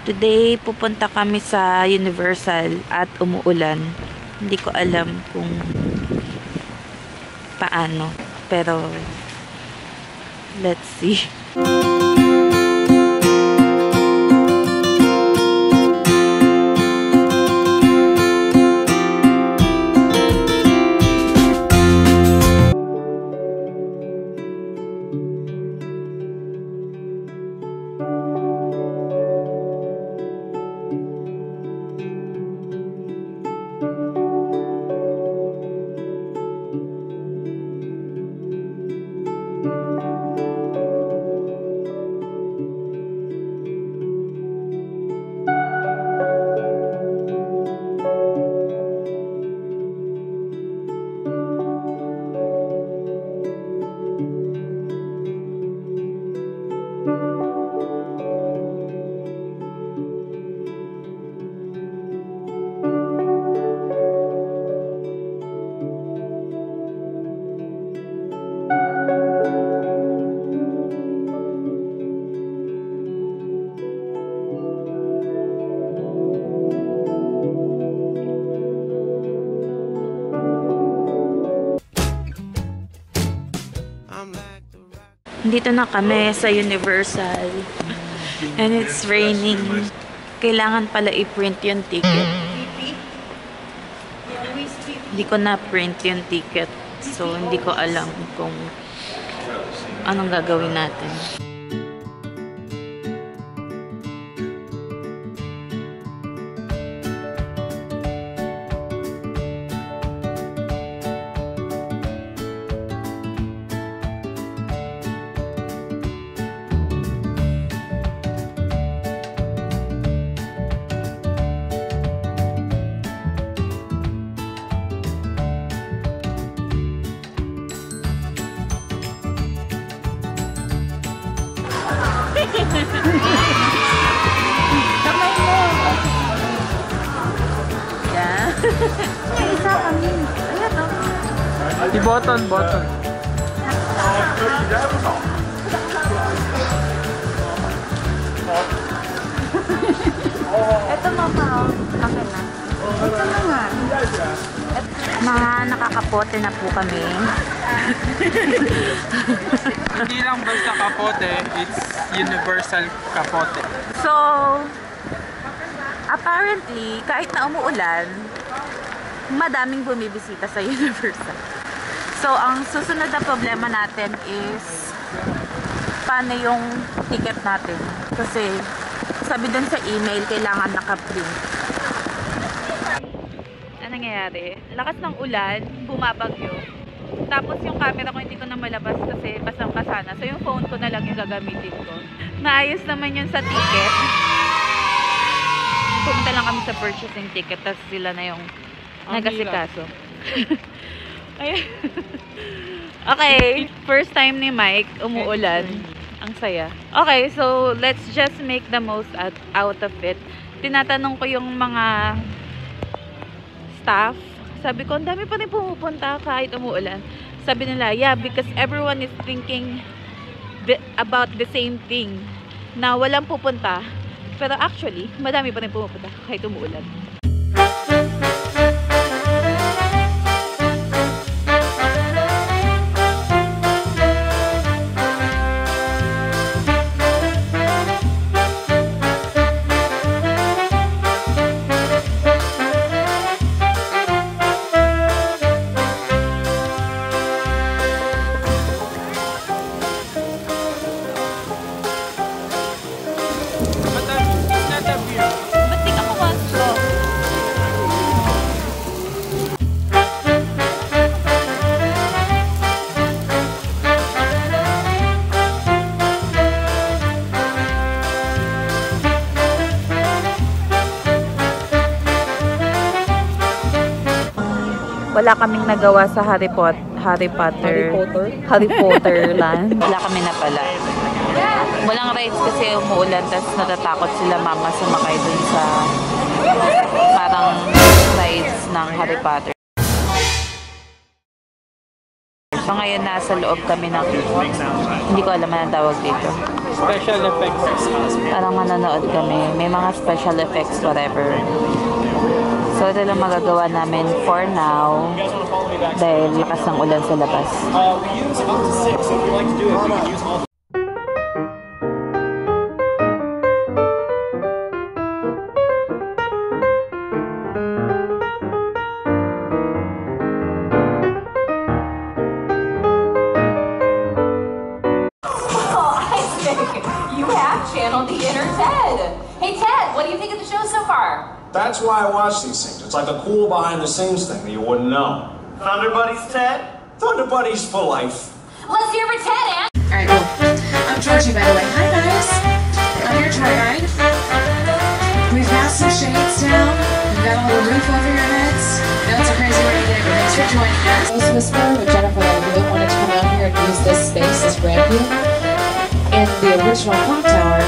Today, pupunta kami sa Universal at umuulan. Hindi ko alam kung paano. Pero, let's see. Dito na kami sa Universal. And it's raining. Kailangan pala i-print yung ticket. Hindi ko na-print yung ticket. So, hindi ko alam kung anong gagawin natin. Kamay mo! Yeah. Isa kami. Ayan o. I-button. Ito mama o. Akin na. Ito na nga. Mga nakakapote na po kami. Hindi lang basta kapote, it's universal kapote. So, apparently, kahit na umuulan, madaming bumibisita sa Universal. So, ang susunod na problema natin is paano yung ticket natin. Kasi, sabi dun sa email, kailangan naka-print. Ano nangyayari? Lakas ng ulan, bumabagyo. Tapos yung camera ko hindi ko na malabas kasi basang-basa na. So, yung phone ko na lang yung gagamitin ko. Maayos naman yun sa ticket. Pumunta lang kami sa purchasing ticket, tapos sila na yung nagasikaso. Ayun. Okay, first time ni Mike, umuulan. Ang saya. Okay, so let's just make the most out of it. Tinatanong ko yung mga staff. Sabi ko, ang dami pa rin pumupunta kahit umuulan. Sabi nila, yeah, because everyone is thinking about the same thing. Na walang pupunta. Pero actually, madami pa rin pumupunta kahit umuulan. Wala kaming nagawa sa Harry Potter land. Wala kami na pala. Walang rides kasi umuulan, tapos natatakot sila mama sumakay dun sa parang rides ng Harry Potter. So ngayon nasa loob kami ng, hindi ko alam ang tawag dito. Special effects. Parang manonood kami. May mga special effects, whatever. So ito lang magagawa namin for now. Dahil lakas ng ulan sa labas. We use up to 6, so if you like to do it, you can use all. You have channeled the inner Ted. Hey Ted, what do you think of the show so far? That's why I watch these things. It's like a cool behind-the-scenes thing that you wouldn't know. Thunder Buddies, Ted? Thunder Buddies for life. Let's hear for Ted, Ann. Alright, cool. I'm Dolce, by the way. Hi, guys. I'm your tour guide. We've got some shades down. We've got a little roof over your heads. I know it's a crazy rainy day, but thanks for joining us. Ghost Whisperer with Jennifer Love wanted to come out here and use this space as Grandview in the original clock tower.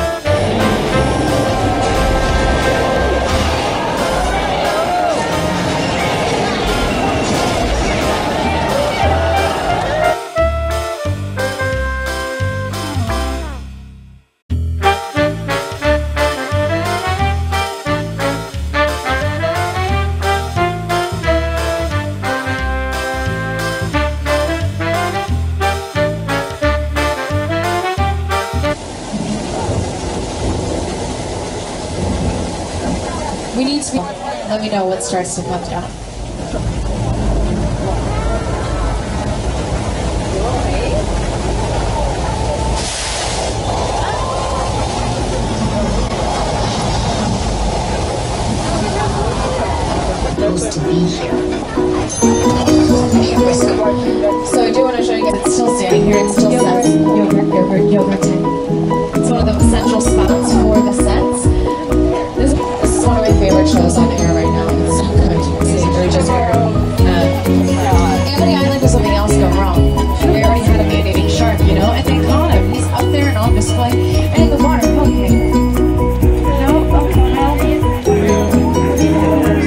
We need to let me know what starts to come down. To be here. So I do want to show you guys, it's still standing here, it still says yogurt. It's one of the essential spots for the sets. This is one of my favorite shows on air right now. It's so good. This is Burgess. Anthony Island does something else go wrong. They already had a man-eating shark, you know, and they caught him. He's up there and on display, and in the water, poking.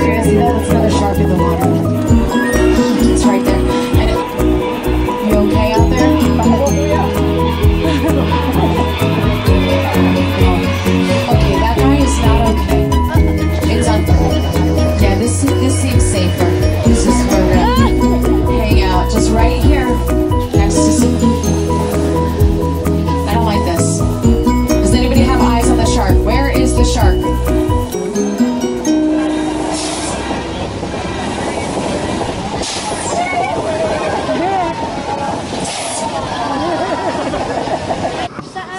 That's another shark in the water. It's right there. And you okay out there? Okay, that guy is not okay. It's yeah, this seems safer. This is where we're gonna hang out. Just right here. Next to some. I don't like this. Does anybody have eyes on the shark? Where is the shark?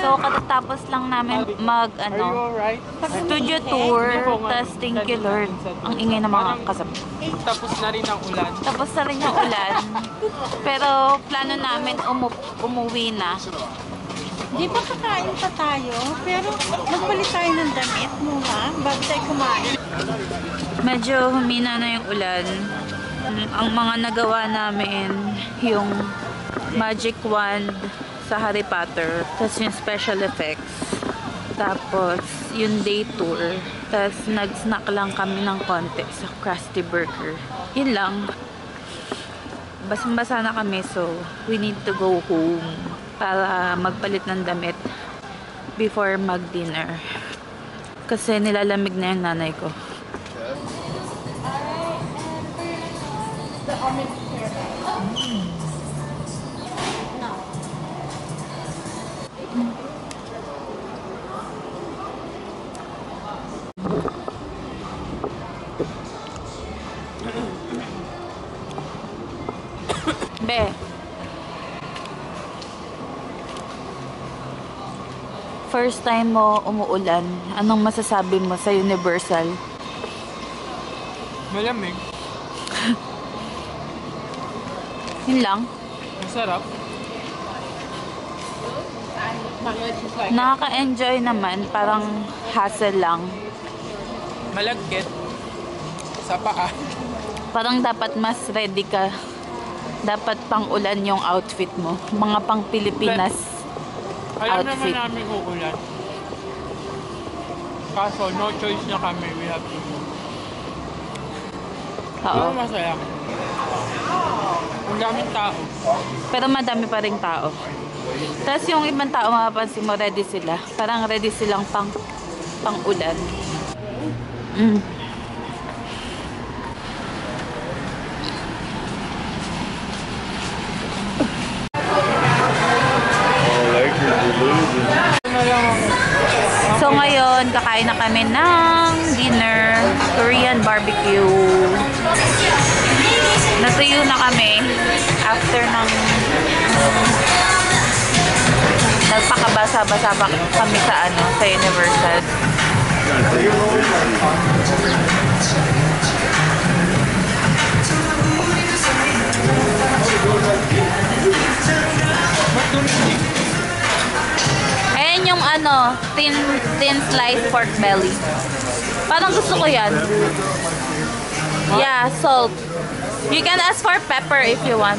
So, katatapos lang namin studio tour, tas thank you Lord. Ang ingay ng mga kasama. Tapos na rin ang ulan. Tapos na rin yung ulan. Pero, plano namin umuwi na. Di ba kakain pa tayo? Pero magpalit tayo ng damit muna bago tayo kumain. Medyo humina na yung ulan. Ang mga nagawa namin, yung magic wand sa Harry Potter, tapos yung special effects, tapos yung day tour, tapos nag-snack lang kami ng konti sa Krusty Burger. Yun lang. Basang-basa na kami, so we need to go home para magpalit ng damit before mag-dinner. Kasi nilalamig na yung nanay ko. Be. First time mo umuulan, anong masasabi mo sa Universal? Malamig. Yun lang. Masarap. Nakaka-enjoy naman, parang hassle lang. Malagkit. Sa paa. Parang dapat mas ready ka. Dapat pang ulan yung outfit mo. Mga pang Pilipinas Alam naman outfit. namin uulan. Kaso, no choice na kami. We have to go. Oo. Pero masaya. Ang daming tao. Pero madami pa ring tao. Tapos yung ibang tao, mapapansin mo, ready sila. Parang ready silang pang ulan. So ngayon, kakain na kami ng dinner, Korean barbecue. Natuyo na kami after ng nagpakabasa-basa pa kami sa sa Universal. Ayan yung thin sliced pork belly. Parang gusto ko yan. Yeah, salt. You can ask for pepper if you want.